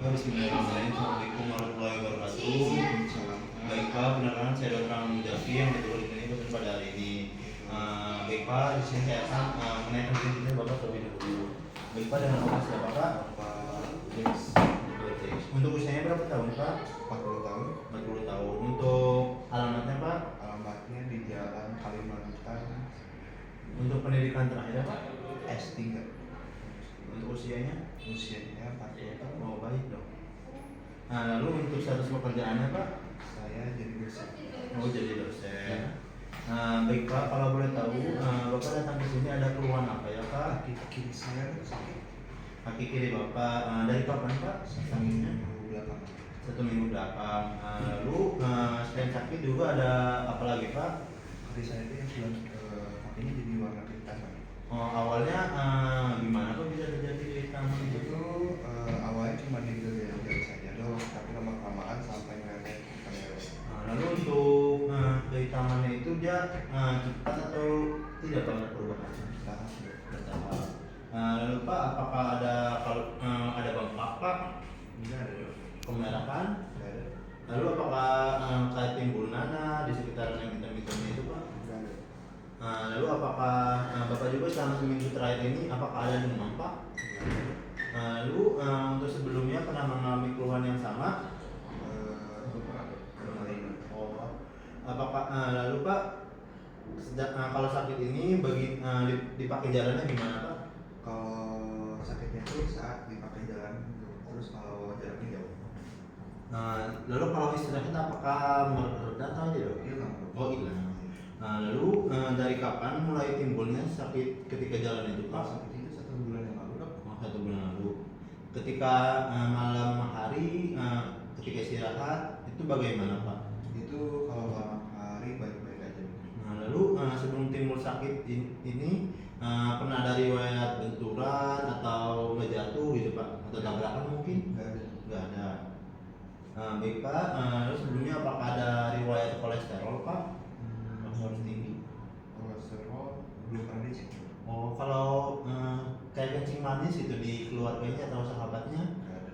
Bismillahirrahmanirrahim. Assalamualaikum warahmatullahi wabarakatuh. Baik Pak, perkenalkan saya Dr. Mujafi yang betul ini pada hari ini. Baik Pak, di sini saya akan menaikkan prinsipnya Bapak terlebih dahulu. Baik Pak, dengan nama siapa Pak? Yes. Untuk usianya berapa tahun Pak? 40 tahun. 40 tahun. Untuk alamatnya Pak? Alamatnya di Jalan Kalimantan. Untuk pendidikan terakhir Pak? S3. Untuk usianya? Usianya 40 tahun. Oh baik dong. Nah, lalu untuk status pekerjaannya Pak? Saya jadi dosen. Oh jadi dosen. Baik Pak, kalau boleh tahu Bapak datang ke sini ada keluhan apa ya Pak? Kaki kiri saya sakit. Kaki kiri Bapak dari kapan Pak? Sakitnya? Minggu belakang. 1 minggu belakang. Lalu selain sakit juga ada apa lagi Pak? Kaki saya itu yang sudah kakinya jadi warna hitam. Awalnya gimana Pak bisa terjadi hitam Itu itu? awalnya cuma di jari saja dong, tapi lama kelamaan sampai merembet ke leher. Lalu untuk kehitamannya itu dia cepat atau tidak Pak ada perubahan? Bertahap. Lalu Pak, apakah ada ada bengkak Pak? Enggak ada dong. Kemerahan? Enggak ada. Lalu apakah kayak timbul nanah di sekitaran yang hitam-hitamnya itu Pak? Enggak ada. Lalu apakah Bapak juga selama seminggu terakhir ini apakah ada demam Pak? Lalu untuk sebelumnya pernah mengalami keluhan yang sama? Oh, apakah lalu Pak kalau sakit ini dipakai jalannya gimana Pak? Kalau sakitnya itu saat dipakai jalan, terus kalau jaraknya jauh. Lalu kalau istirahat apakah mereda atau tidak? Hilang. Oh hilang. Lalu dari kapan mulai timbulnya sakit ketika jalan itu Pak? Sakit itu 1 bulan yang lalu dok. 1 bulan lalu. Ketika malam hari ketika istirahat itu bagaimana Pak? Itu kalau malam hari baik-baik aja. Lalu sebelum timbul sakit ini pernah ada riwayat benturan atau jatuh gitu Pak? Atau tabrakan mungkin? Enggak ada. Nggak ada. Baik Pak, lalu sebelumnya apakah ada riwayat kolesterol Pak? Harus tinggi. Kolesterol belum pernah dicek. Oh kalau kayak kencing manis itu di keluarganya atau sahabatnya? Enggak ada.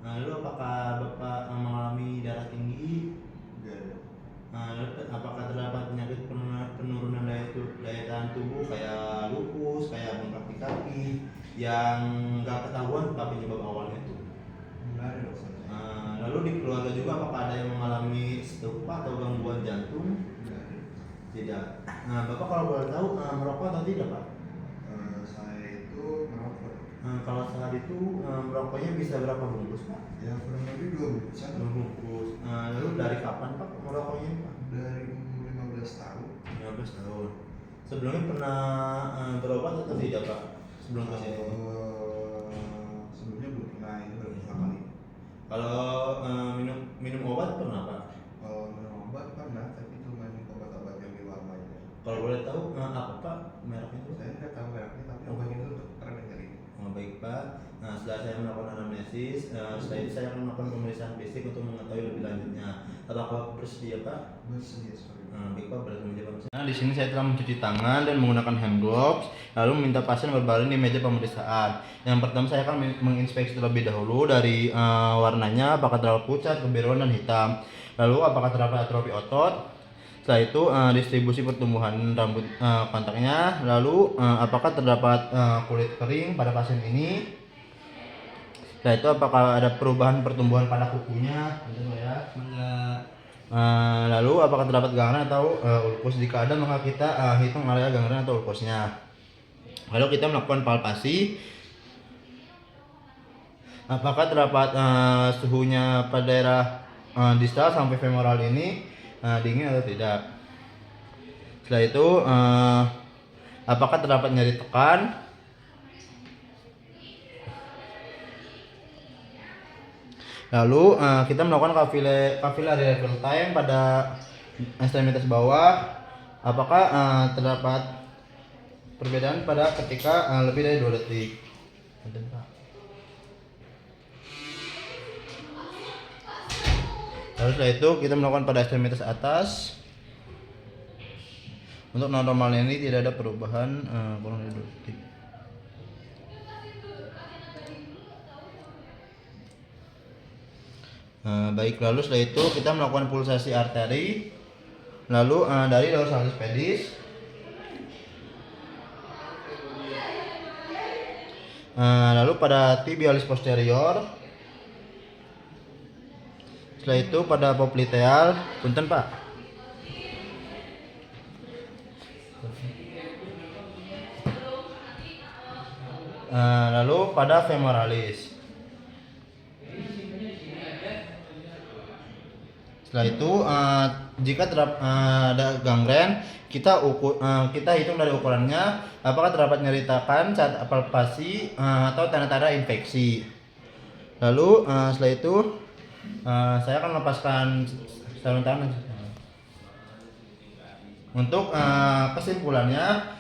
Lalu apakah Bapak mengalami darah tinggi? Enggak ada. Apakah terdapat penyakit penurunan daya tahan tubuh kayak lupus, kayak bengkak di kaki yang nggak ketahuan apa penyebab awalnya itu? Enggak ada dok. Lalu di keluarga juga apakah ada yang mengalami stroke atau gangguan jantung? Enggak ada. Tidak. Bapak kalau boleh tahu merokok atau tidak Pak? Saya itu merokok. Kalau sehari itu merokoknya bisa berapa bungkus Pak? Ya kurang lebih 2 bungkusan. 2 bungkus. Lalu dari kapan Pak merokoknya Pak? Dari umur 15 tahun. 15 tahun. Sebelumnya pernah berobat atau tidak Pak? Sebelum ke sini? Sebelumnya belum pernah, ini baru pertama kali. Kalau minum obat pernah Pak? Kalau minum obat pernah, tapi cuma obat-obat yang diwarnai. Kalau boleh tahu apa Pak mereknya itu? Saya nggak tahu mereknya, tapi obat itu untuk karena nyeri. Baik Pak. Setelah saya melakukan anamnesis, setelah itu saya akan melakukan pemeriksaan fisik untuk mengetahui lebih lanjutnya. Apakah bersedia Pak? Bersedia sekali. Baik Pak, berarti menjawab. Di sini saya telah mencuci tangan dan menggunakan hand gloves, lalu meminta pasien berbaring di meja pemeriksaan. Yang pertama saya akan menginspeksi terlebih dahulu dari warnanya, apakah terdapat pucat, kebiruan dan hitam. Lalu apakah terdapat atrofi otot. Setelah itu distribusi pertumbuhan rambut kontaknya. Lalu apakah terdapat kulit kering pada pasien ini. Setelah itu apakah ada perubahan pertumbuhan pada kukunya. Lalu apakah terdapat gangren atau ulkus. Jika ada maka kita hitung area gangren atau ulkusnya. Lalu kita melakukan palpasi. Apakah terdapat suhunya pada daerah distal sampai femoral ini dingin atau tidak. Setelah itu apakah terdapat nyeri tekan. Lalu kita melakukan capillary level time pada ekstremitas bawah. Apakah terdapat perbedaan pada ketika lebih dari 2 detik. Lalu setelah itu kita melakukan pada ekstremitas atas. Untuk normalnya ini tidak ada perubahan kurang dari 2 detik. Baik, lalu setelah itu kita melakukan pulsasi arteri, lalu dari dorsalis pedis, lalu pada tibialis posterior, setelah itu pada popliteal, punten Pak. Lalu pada femoralis. Setelah itu jika ada gangren, kita hitung dari ukurannya apakah terdapat nyeritakan saat palpasi atau tanda-tanda infeksi. Lalu setelah itu saya akan melepaskan sarung tangan. Untuk kesimpulannya,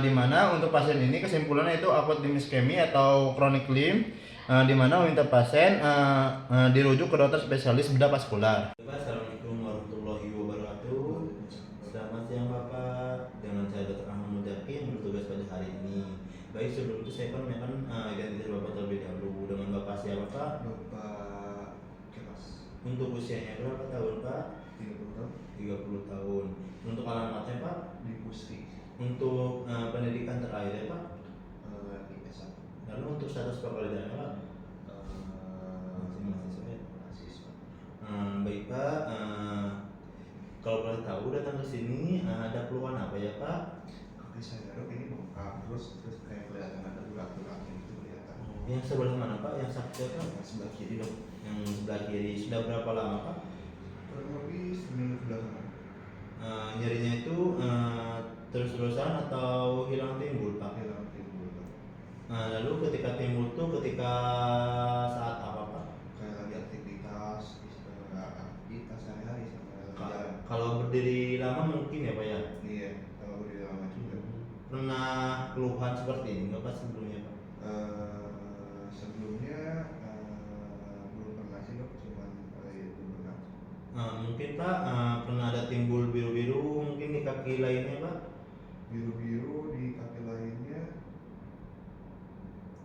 di mana untuk pasien ini kesimpulannya itu akut limb ischemia atau chronic limb, di mana meminta pasien dirujuk ke dokter spesialis bedah vaskular. Assalamualaikum warahmatullahi wabarakatuh. Selamat siang Bapak. Dengan saya Dr. Ahmad Muzaki yang bertugas pada hari ini. Baik, sebelum itu saya akan menanyakan identitas Bapak terlebih dahulu. Dengan Bapak siapa Pak? Bapak Kemas. Untuk usianya berapa tahun Pak? 30 tahun. 30 tahun. Untuk alamatnya Pak? Di Pusri. Untuk pendidikan terakhir ya Pak? Di S1. Lalu untuk status pekerjaannya Pak? Masih mahasiswa ya? Mahasiswa. Baik Pak, kalau boleh tahu datang ke sini ada keluhan apa ya Pak? Kaki saya dok ini bengkak terus kayak kelihatan ada urat-urat itu kelihatan. Yang sebelah mana Pak? Yang sakit Pak? Yang sebelah kiri dok. Yang sebelah kiri. Sudah berapa lama Pak? Kurang lebih seminggu belakangan. Nyerinya itu terus-terusan atau hilang timbul Pak? Hilang timbul dok. Lalu ketika timbul tuh ketika saat apa Pak? Kayak lagi aktivitas sehari-hari sama jalan. Kalau berdiri lama mungkin ya Pak ya? Iya, kalau udah lama juga. Pernah keluhan seperti ini nggak Pak sebelumnya Pak? Sebelumnya belum pernah sih dok, cuman belum pernah. Mungkin Pak pernah ada timbul biru-biru mungkin di kaki lainnya Pak? Biru-biru di kaki lainnya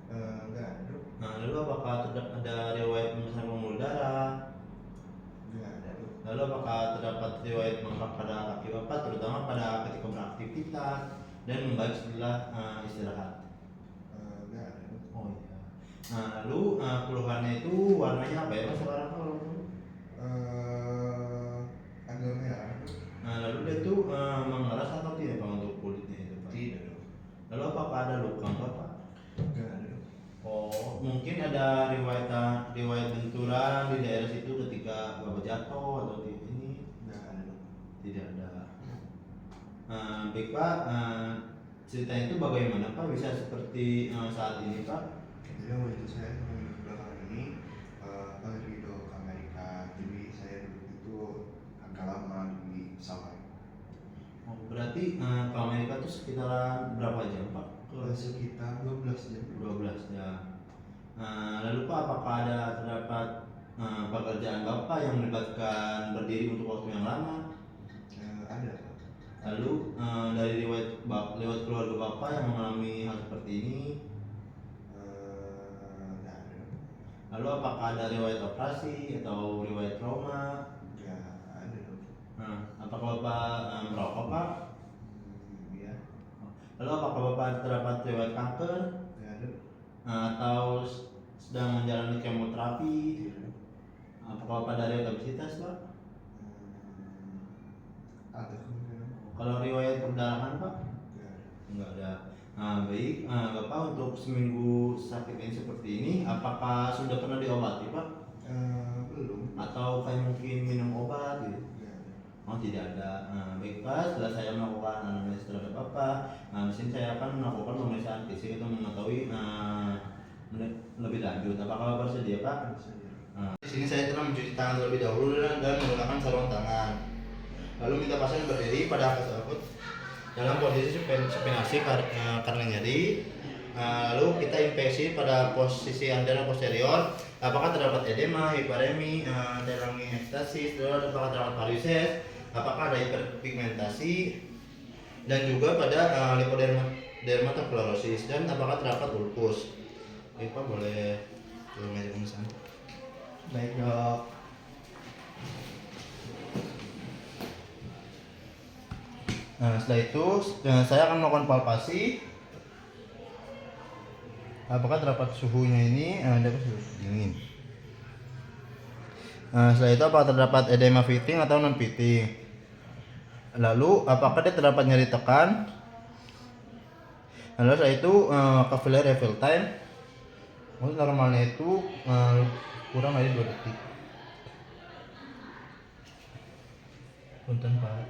enggak ada dok. Lalu apakah ada riwayat pemeriksaan pembuluh darah? Enggak ada dok. Lalu apakah terdapat riwayat bengkak pada kaki Bapak terutama pada ketika beraktivitas dan membaik setelah istirahat? Enggak ada dok. Oh iya. Lalu keluhannya itu warnanya apa ya Pak sekarang kalau? Agak merah dok. Lalu dia itu mengeras atau tidak Pak untuk kulitnya itu Pak? Tidak dok. Lalu apakah ada luka Bapak? Enggak ada dok. Oh, mungkin ada riwayat benturan di daerah situ ketika Bapak jatuh atau ini? Enggak ada dok. Tidak ada. Baik Pak, ceritanya itu bagaimana Pak bisa seperti saat ini Pak? Jadi waktu itu saya seminggu belakangan ini pergi ke Amerika, jadi saya duduk itu agak lama di pesawat. Oh, berarti ke Amerika itu sekitaran berapa jam Pak? Sekitar 12 jam. 12 jam. Lalu Pak, apakah terdapat pekerjaan Bapak yang melibatkan berdiri untuk waktu yang lama? Ada Pak. Lalu dari lewat keluarga Bapak yang mengalami hal seperti ini? Enggak ada. Lalu apakah ada riwayat operasi atau riwayat trauma? Enggak ada dok. Apakah Bapak merokok Pak? Iya. Lalu apakah Bapak terdapat riwayat kanker? Enggak ada. Atau sedang menjalani kemoterapi? Tidak. Apakah Bapak ada riwayat obesitas Pak? Ada kemungkinan. Kalau riwayat perdarahan Pak? Enggak ada. Enggak ada. Baik, Bapak untuk seminggu sakit ini seperti ini, apakah sudah pernah diobati Pak? Belum. Atau kayak mungkin minum obat gitu? Enggak ada. Oh tidak ada. Baik Pak, setelah saya melakukan anamnesis terhadap Bapak, di sini saya akan melakukan pemeriksaan fisik untuk mengetahui lebih lanjut. Apakah Bapak bersedia Pak? Bersedia. Di sini saya telah mencuci tangan terlebih dahulu dan menggunakan sarung tangan. Lalu minta pasien berdiri pada angkat tersebut dalam posisi supinasi karena nyeri. Lalu kita infeksi pada posisi antera posterior. Apakah terdapat edema, hiperemi, telangi ekstasis, lalu apakah terdapat varises, apakah ada hiperpigmentasi, dan juga pada lipodermatofluorosis, dan apakah terdapat ulkus. Baik Pak, boleh turun meja pemesan. Baik dok. Nah, setelah itu saya akan melakukan palpasi. Apakah terdapat suhunya ini dapat suhu dingin. Setelah itu apakah terdapat edema fitting atau non fitting. Lalu apakah dia terdapat nyeri tekan. Lalu setelah itu capillary refill time. Untuk normalnya itu kurang dari 2 detik. Punten Pak.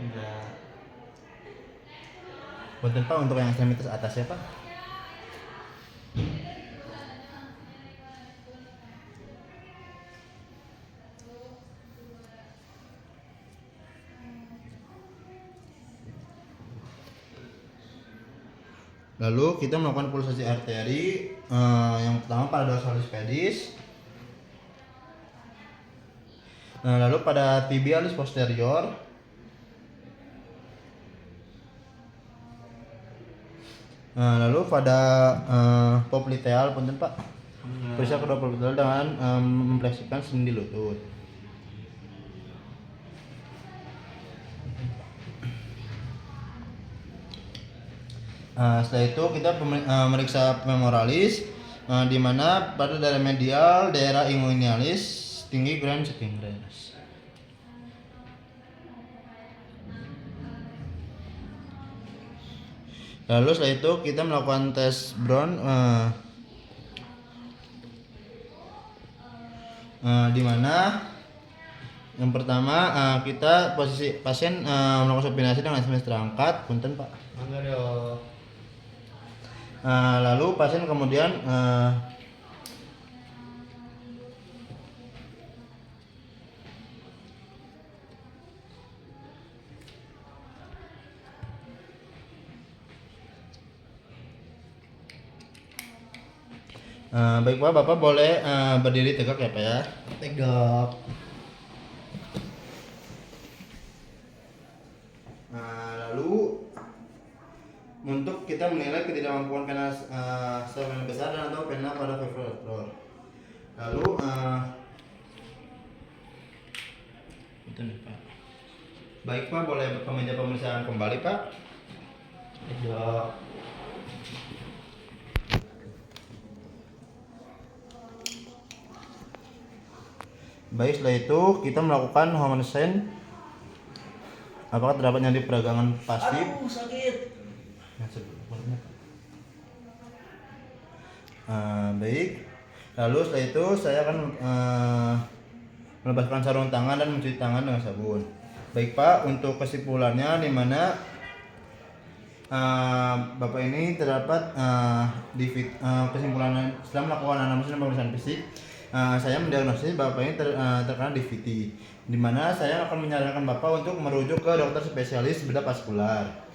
Enggak. Punten Pak untuk yang ekstremitas atas ya Pak. Lalu kita melakukan pulsasi arteri yang pertama pada dorsalis pedis. Lalu pada tibialis posterior. Lalu pada popliteal punten Pak. Periksa kedua popliteal dengan memfleksikan sendi lutut. Setelah itu kita meriksa femoralis, di mana pada daerah medial, daerah inguinalis tinggi grand stingularis. Lalu setelah itu kita melakukan tes Brown, di mana yang pertama kita posisi pasien melakukan supinasi dengan SMS terangkat, punten Pak. Lalu pasien kemudian baik Pak, Bapak boleh berdiri tegak ya Pak ya. Tegak. Lalu untuk kita menilai ketidakmampuan pena sel vena besar dan atau pena pada fibrotor. Lalu itu nih Pak. Baik Pak, boleh ke meja pemeriksaan kembali Pak. Tegak. Baik, setelah itu kita melakukan homocene. Apakah terdapat nyeri peragangan pasif? Aduh, sakit. Baik. Lalu setelah itu saya akan melepaskan sarung tangan dan mencuci tangan dengan sabun. Baik Pak, untuk kesimpulannya di mana Bapak ini terdapat kesimpulan setelah melakukan anamnesis dan pemeriksaan fisik, saya mendiagnosis Bapak ini terkena DVT, di mana saya akan menyarankan Bapak untuk merujuk ke dokter spesialis bedah vaskular.